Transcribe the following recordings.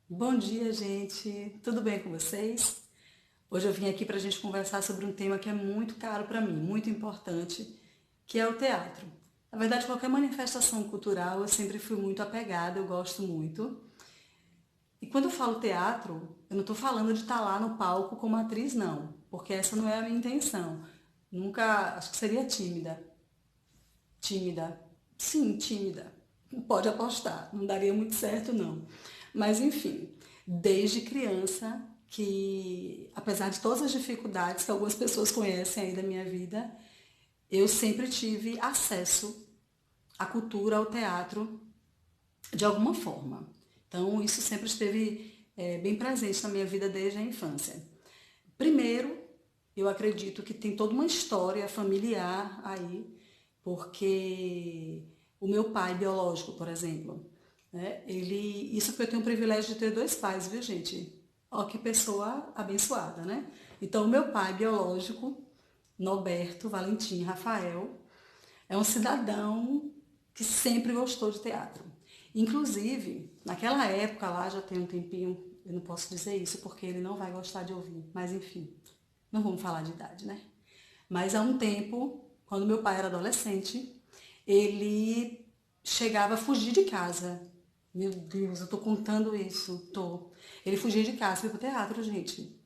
Bom dia, gente. Tudo bem com vocês? Hoje eu vim aqui para a gente conversar sobre um tema que é muito caro para mim, muito importante, que é o teatro. Na verdade, qualquer manifestação cultural eu sempre fui muito apegada, eu gosto muito. E quando eu falo teatro, eu não estou falando de estar lá no palco como atriz, não, porque essa não é a minha intenção. Nunca, acho que seria tímida. Tímida. Sim, tímida. Pode apostar, não daria muito certo não. Mas enfim, desde criança que, apesar de todas as dificuldades que algumas pessoas conhecem aí da minha vida, eu sempre tive acesso à cultura, ao teatro, de alguma forma. Então isso sempre esteve bem presente na minha vida desde a infância. Primeiro, eu acredito que tem toda uma história familiar aí, porque o meu pai biológico, por exemplo, né, isso porque eu tenho o privilégio de ter dois pais, viu, gente? Ó, que pessoa abençoada, né? Então, o meu pai biológico, Norberto Valentim Rafael, é um cidadão que sempre gostou de teatro. Inclusive, naquela época lá, já tem um tempinho, eu não posso dizer isso porque ele não vai gostar de ouvir, mas enfim, não vamos falar de idade, né? Mas há um tempo, quando meu pai era adolescente, ele chegava a fugir de casa. Meu Deus, eu tô contando isso, tô. Ele fugia de casa para ir pro teatro, gente.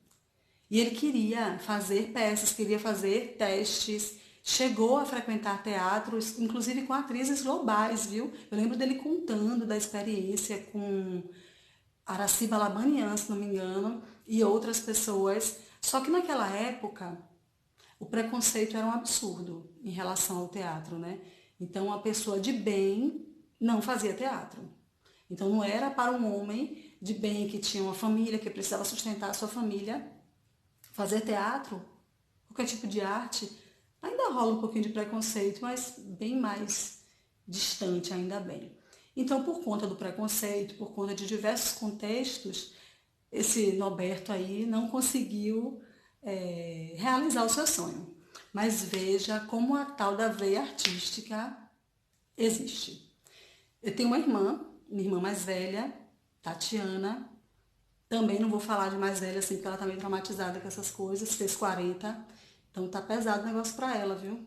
E ele queria fazer peças, queria fazer testes, chegou a frequentar teatros, inclusive com atrizes globais, viu? Eu lembro dele contando da experiência com Araci Balabanian, se não me engano, e outras pessoas. Só que naquela época, o preconceito era um absurdo em relação ao teatro, né? Então, a pessoa de bem não fazia teatro. Então, não era para um homem de bem que tinha uma família, que precisava sustentar a sua família, fazer teatro, qualquer tipo de arte. Ainda rola um pouquinho de preconceito, mas bem mais distante, ainda bem. Então, por conta do preconceito, por conta de diversos contextos, esse Norberto aí não conseguiu realizar o seu sonho. Mas veja como a tal da veia artística existe. Eu tenho uma irmã, minha irmã mais velha, Tatiana. Também não vou falar de mais velha assim, porque ela tá meio traumatizada com essas coisas, fez 40. Então tá pesado o negócio pra ela, viu?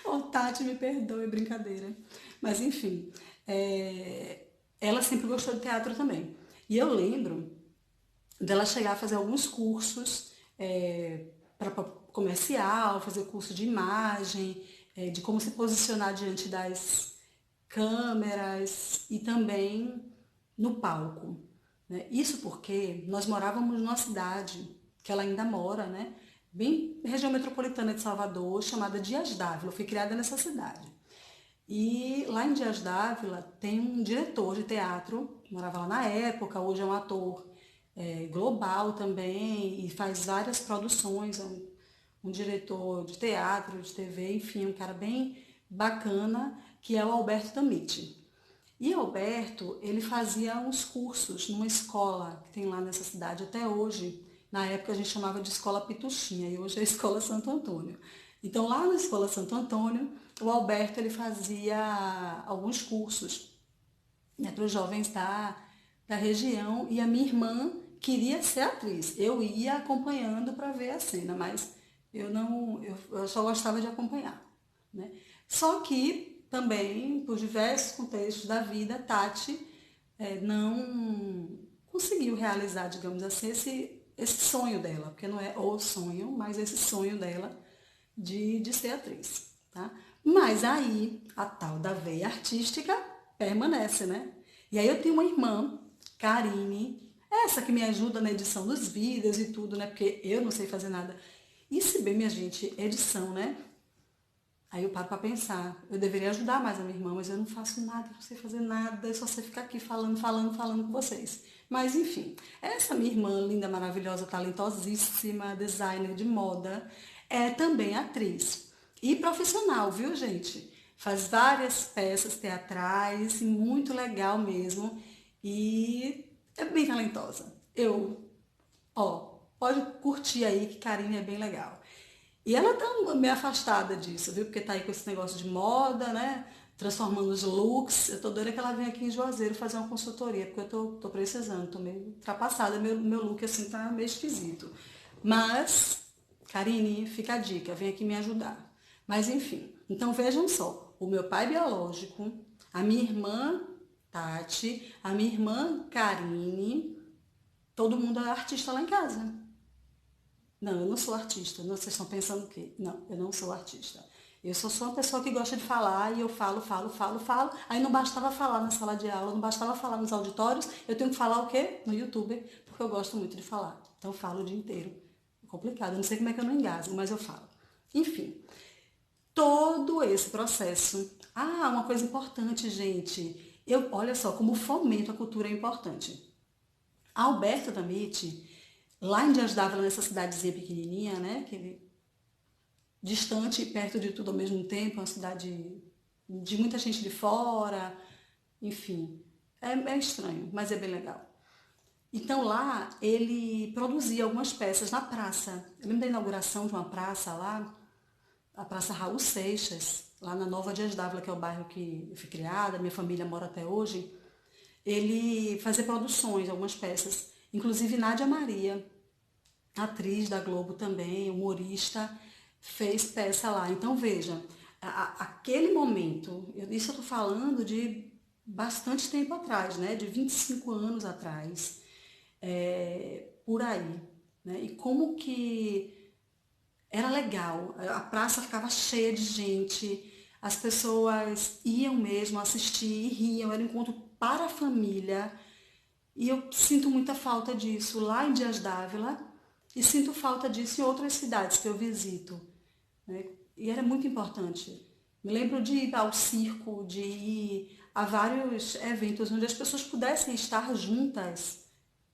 Ô, Tati, me perdoe, brincadeira. Mas enfim, ela sempre gostou de teatro também. E eu lembro dela chegar a fazer alguns cursos para comercial, fazer curso de imagem, de como se posicionar diante das câmeras e também no palco. Né? Isso porque nós morávamos numa cidade, que ela ainda mora, né? Bem região metropolitana de Salvador, chamada Dias d'Ávila. Eu fui criada nessa cidade. E lá em Dias d'Ávila tem um diretor de teatro, que morava lá na época, hoje é um ator global também e faz várias produções, um diretor de teatro, de TV, enfim, um cara bem bacana, que é o Alberto Tamiti. E Alberto, ele fazia uns cursos numa escola que tem lá nessa cidade até hoje. Na época a gente chamava de Escola Pituxinha e hoje é a Escola Santo Antônio. Então lá na Escola Santo Antônio, o Alberto ele fazia alguns cursos, né, para os jovens da região e a minha irmã queria ser atriz. Eu ia acompanhando para ver a cena, mas eu não, eu só gostava de acompanhar, né? Só que também, por diversos contextos da vida, Tati não conseguiu realizar, digamos assim, esse sonho dela, porque não é o sonho, mas esse sonho dela de ser atriz, tá? Mas aí a tal da veia artística permanece, né? E aí eu tenho uma irmã, Karine, essa que me ajuda na edição dos vídeos e tudo, né? Porque eu não sei fazer nada. E se bem, minha gente, edição, né? Aí eu paro pra pensar, eu deveria ajudar mais a minha irmã, mas eu não faço nada, não sei fazer nada, eu só sei ficar aqui falando com vocês. Mas enfim, essa minha irmã linda, maravilhosa, talentosíssima, designer de moda, é também atriz e profissional, viu, gente? Faz várias peças teatrais, e muito legal mesmo, e é bem talentosa. Ó, pode curtir aí que Karine é bem legal. E ela tá meio afastada disso, viu? Porque tá aí com esse negócio de moda, né? transformando os looks. Eu tô doida que ela venha aqui em Juazeiro fazer uma consultoria, porque eu tô precisando, tô meio ultrapassada, meu look assim tá meio esquisito. Mas, Karine, fica a dica, vem aqui me ajudar. Mas enfim, então vejam só, o meu pai biológico, a minha irmã Tati, a minha irmã Karine, todo mundo é artista lá em casa. Não, eu não sou artista. Não, vocês estão pensando o quê? Não, eu não sou artista. Eu só sou uma pessoa que gosta de falar e eu falo, falo, falo, falo. Aí não bastava falar na sala de aula, não bastava falar nos auditórios, eu tenho que falar o quê? No YouTube, porque eu gosto muito de falar. Então eu falo o dia inteiro. É complicado, eu não sei como é que eu não engasgo, mas eu falo. Enfim, todo esse processo. Ah, uma coisa importante, gente. Olha só como o fomento à cultura é importante. Alberto Damit, lá em Dias d'Ávila, nessa cidadezinha pequenininha, né, distante e perto de tudo ao mesmo tempo, uma cidade de muita gente de fora, enfim, é estranho, mas é bem legal. Então lá ele produzia algumas peças na praça. Eu lembro da inauguração de uma praça lá, a Praça Raul Seixas, lá na Nova Dias d'Ávila, que é o bairro que eu fui criada, minha família mora até hoje. Ele fazia produções, algumas peças, inclusive Nádia Maria, atriz da Globo também, humorista, fez peça lá. Então veja, aquele momento, isso eu estou falando de bastante tempo atrás, né? De 25 anos atrás, por aí. Né? E como que era legal, a praça ficava cheia de gente, as pessoas iam mesmo assistir e riam, era um encontro para a família. E eu sinto muita falta disso lá em Dias d'Ávila e sinto falta disso em outras cidades que eu visito. Né? E era muito importante. Me lembro de ir ao circo, de ir a vários eventos onde as pessoas pudessem estar juntas.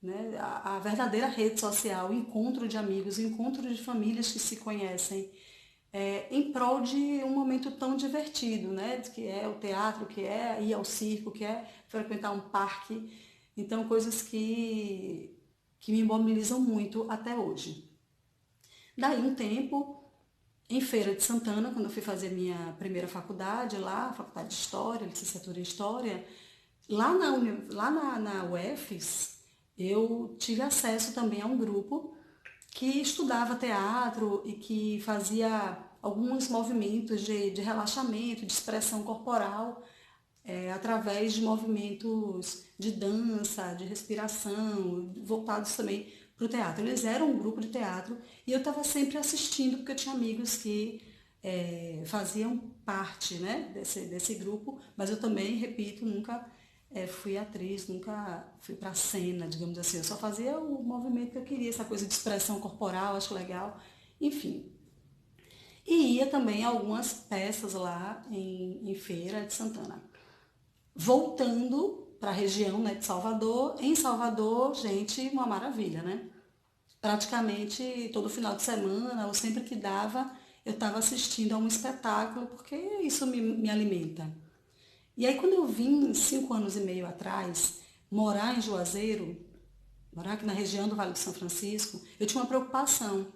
Né? A verdadeira rede social, o encontro de amigos, o encontro de famílias que se conhecem, em prol de um momento tão divertido, né? Que é o teatro, que é ir ao circo, que é frequentar um parque. Então, coisas que me mobilizam muito até hoje. Daí um tempo, em Feira de Santana, quando eu fui fazer minha primeira faculdade lá, faculdade de História, licenciatura em História, lá na UFES, eu tive acesso também a um grupo que estudava teatro e que fazia alguns movimentos de relaxamento, de expressão corporal, através de movimentos de dança, de respiração, voltados também para o teatro. Eles eram um grupo de teatro e eu estava sempre assistindo, porque eu tinha amigos que faziam parte, né, desse grupo, mas eu também, repito, nunca fui atriz, nunca fui para a cena, digamos assim. Eu só fazia o movimento que eu queria, essa coisa de expressão corporal, acho legal, enfim. E ia também a algumas peças lá em Feira de Santana. Voltando para a região, né, de Salvador, em Salvador, gente, uma maravilha, né? Praticamente todo final de semana, ou sempre que dava, eu estava assistindo a um espetáculo, porque isso me alimenta. E aí quando eu vim, 5 anos e meio atrás, morar em Juazeiro, morar aqui na região do Vale do São Francisco, eu tinha uma preocupação,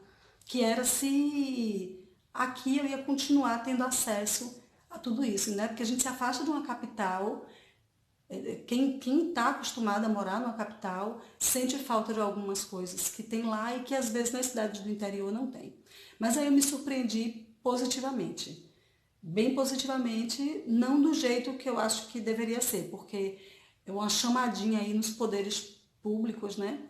que era se aqui eu ia continuar tendo acesso a tudo isso, né? Porque a gente se afasta de uma capital, quem está acostumado a morar numa capital sente falta de algumas coisas que tem lá e que às vezes nas cidades do interior não tem. Mas aí eu me surpreendi positivamente. Bem positivamente, não do jeito que eu acho que deveria ser, porque é uma chamadinha aí nos poderes públicos, né?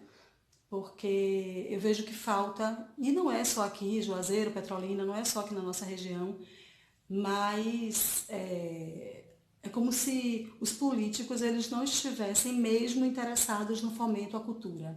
Porque eu vejo que falta, e não é só aqui, Juazeiro, Petrolina, não é só aqui na nossa região, mas é como se os políticos eles não estivessem mesmo interessados no fomento à cultura.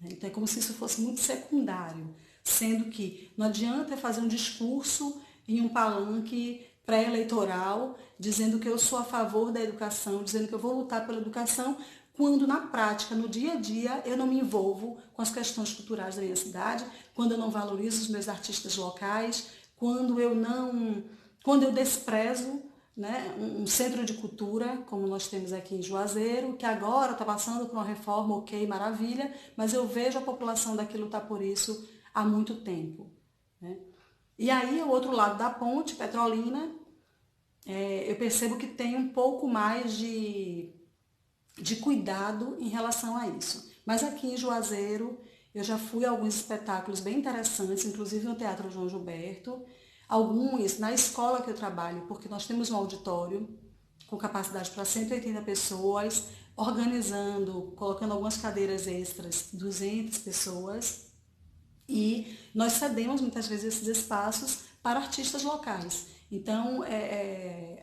Então é como se isso fosse muito secundário, sendo que não adianta fazer um discurso em um palanque pré-eleitoral dizendo que eu sou a favor da educação, dizendo que eu vou lutar pela educação, quando na prática, no dia a dia, eu não me envolvo com as questões culturais da minha cidade, quando eu não valorizo os meus artistas locais, quando eu desprezo, né, um centro de cultura, como nós temos aqui em Juazeiro, que agora está passando por uma reforma, ok, maravilha, mas eu vejo a população daqui lutar por isso há muito tempo. Né? E aí, o outro lado da ponte, Petrolina, eu percebo que tem um pouco mais de cuidado em relação a isso. Mas aqui em Juazeiro, eu já fui a alguns espetáculos bem interessantes, inclusive no Teatro João Gilberto, alguns na escola que eu trabalho, porque nós temos um auditório com capacidade para 180 pessoas, organizando, colocando algumas cadeiras extras, 200 pessoas, e nós cedemos muitas vezes esses espaços para artistas locais. Então,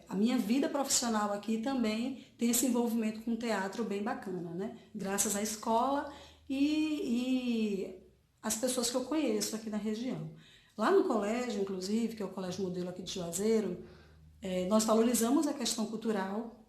a minha vida profissional aqui também tem esse envolvimento com o teatro bem bacana, né? Graças à escola e as pessoas que eu conheço aqui na região. Lá no colégio, inclusive, que é o Colégio Modelo aqui de Juazeiro, nós valorizamos a questão cultural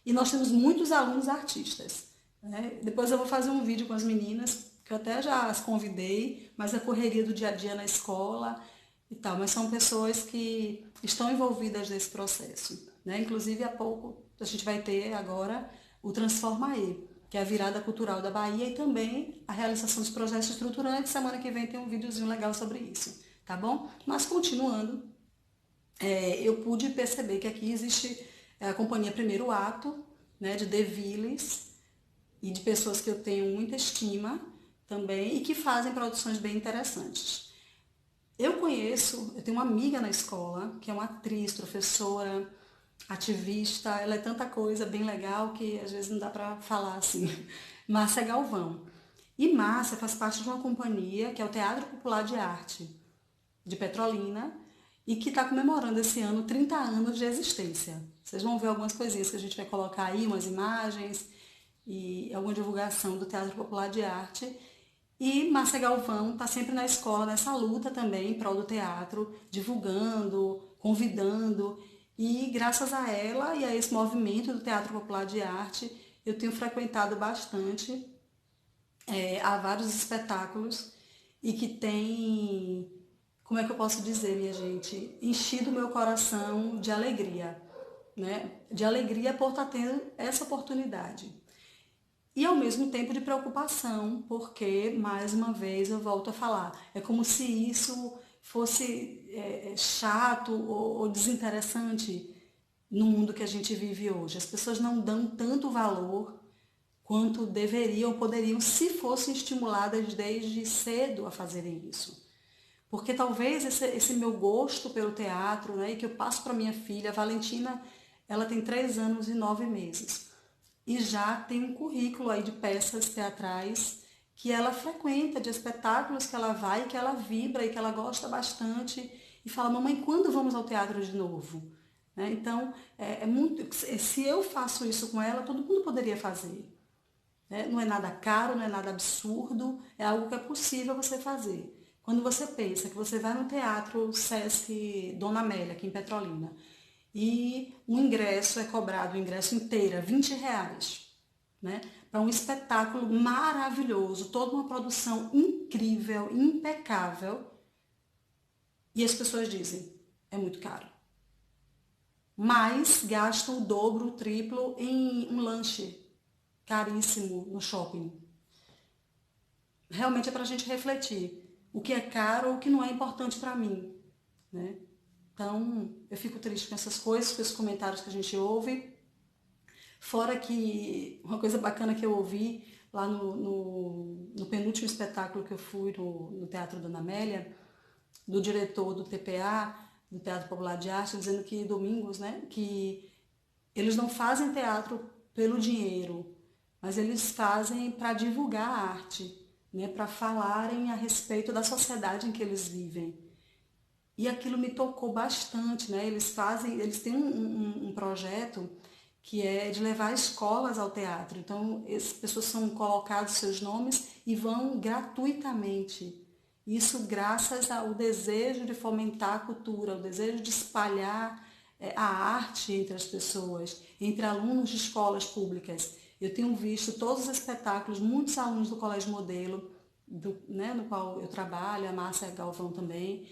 e nós temos muitos alunos artistas, né? Depois eu vou fazer um vídeo com as meninas, que eu até já as convidei, mas a correria do dia a dia na escola e tal, mas são pessoas que estão envolvidas nesse processo, né? Inclusive, há pouco a gente vai ter agora o Transforma E, que é a virada cultural da Bahia e também a realização dos projetos estruturantes. Semana que vem tem um videozinho legal sobre isso, tá bom? Mas continuando, eu pude perceber que aqui existe a companhia Primeiro Ato, né, de De Viles, e de pessoas que eu tenho muita estima também e que fazem produções bem interessantes. Eu tenho uma amiga na escola, que é uma atriz, professora, ativista, ela é tanta coisa bem legal que às vezes não dá para falar assim. Márcia Galvão. E Márcia faz parte de uma companhia que é o Teatro Popular de Arte de Petrolina e que está comemorando esse ano 30 anos de existência. Vocês vão ver algumas coisinhas que a gente vai colocar aí, umas imagens e alguma divulgação do Teatro Popular de Arte. E Márcia Galvão está sempre na escola, nessa luta também em prol do teatro, divulgando, convidando. E graças a ela e a esse movimento do Teatro Popular de Arte, eu tenho frequentado bastante há vários espetáculos e que tem, como é que eu posso dizer, minha gente, enchido meu coração de alegria, né? De alegria por estar tendo essa oportunidade. E ao mesmo tempo de preocupação, porque, mais uma vez, eu volto a falar, é como se isso fosse chato ou desinteressante no mundo que a gente vive hoje. As pessoas não dão tanto valor quanto deveriam ou poderiam se fossem estimuladas desde cedo a fazerem isso. Porque talvez esse meu gosto pelo teatro, né, e que eu passo para minha filha, a Valentina, ela tem 3 anos e 9 meses. E já tem um currículo aí de peças teatrais que ela frequenta, de espetáculos que ela vai, que ela vibra e que ela gosta bastante. E fala, mamãe, quando vamos ao teatro de novo? Né? Então, se eu faço isso com ela, todo mundo poderia fazer. Né? Não é nada caro, não é nada absurdo, é algo que é possível você fazer. Quando você pensa que você vai no teatro Sesc Dona Amélia, aqui em Petrolina, e o ingresso é cobrado, o ingresso inteiro, R$ 20, né? Para um espetáculo maravilhoso, toda uma produção incrível, impecável, e as pessoas dizem, é muito caro. Mas gastam o dobro, o triplo em um lanche caríssimo no shopping. Realmente é para a gente refletir o que é caro ou o que não é importante para mim, né? Então, eu fico triste com essas coisas, com esses comentários que a gente ouve. Fora que uma coisa bacana que eu ouvi lá no penúltimo espetáculo que eu fui no Teatro Dona Amélia, do diretor do TPA, do Teatro Popular de Arte, dizendo que Domingos, né, que eles não fazem teatro pelo dinheiro, mas eles fazem para divulgar a arte, né, para falarem a respeito da sociedade em que eles vivem. E aquilo me tocou bastante, né? Eles têm um projeto que é de levar escolas ao teatro. Então, as pessoas são colocados seus nomes e vão gratuitamente. Isso graças ao desejo de fomentar a cultura, o desejo de espalhar a arte entre as pessoas, entre alunos de escolas públicas. Eu tenho visto todos os espetáculos, muitos alunos do Colégio Modelo, né, no qual eu trabalho, a Márcia Galvão também,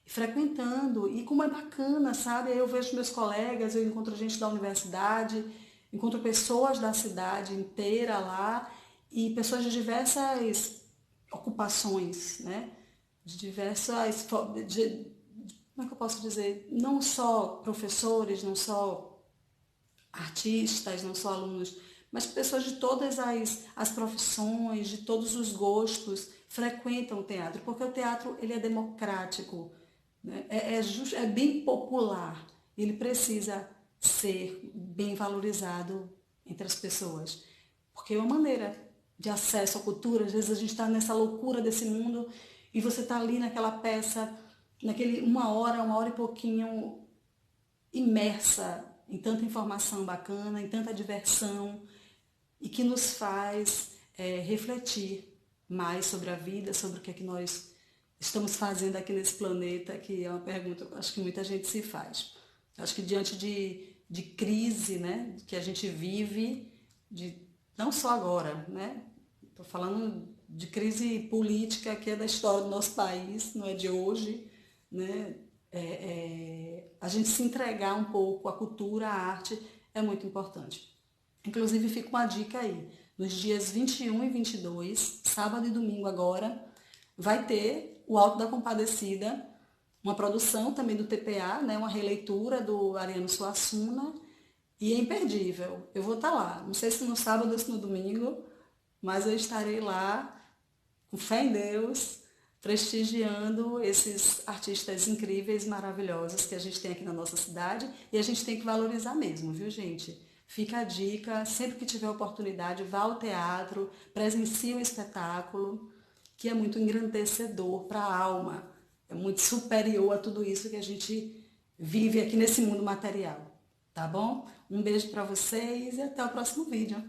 frequentando, e como é bacana, sabe? Aí eu vejo meus colegas, eu encontro gente da universidade, encontro pessoas da cidade inteira lá, e pessoas de diversas ocupações, né? De diversas, como é que eu posso dizer, não só professores, não só artistas, não só alunos, mas pessoas de todas as profissões, de todos os gostos, frequentam o teatro, porque o teatro ele é democrático, né? É bem popular, ele precisa ser bem valorizado entre as pessoas, porque é uma maneira de acesso à cultura. Às vezes a gente está nessa loucura desse mundo e você está ali naquela peça, naquele uma hora e pouquinho, imersa em tanta informação bacana, em tanta diversão, e que nos faz refletir mais sobre a vida, sobre o que é que nós estamos fazendo aqui nesse planeta, que é uma pergunta que eu acho que muita gente se faz. Eu acho que diante de crise, né, que a gente vive, não só agora, né? Estou falando de crise política que é da história do nosso país, não é de hoje, né? A gente se entregar um pouco à cultura, à arte, é muito importante. Inclusive, fica uma dica aí. Nos dias 21 e 22, sábado e domingo agora, vai ter o Alto da Compadecida, uma produção também do TPA, né? Uma releitura do Ariano Suassuna, e é imperdível. Eu vou estar lá. Não sei se no sábado ou se no domingo, mas eu estarei lá, com fé em Deus, prestigiando esses artistas incríveis, maravilhosos que a gente tem aqui na nossa cidade, e a gente tem que valorizar mesmo, viu, gente? Fica a dica, sempre que tiver oportunidade, vá ao teatro, presencie o espetáculo, que é muito engrandecedor para a alma, é muito superior a tudo isso que a gente vive aqui nesse mundo material, tá bom? Um beijo para vocês e até o próximo vídeo.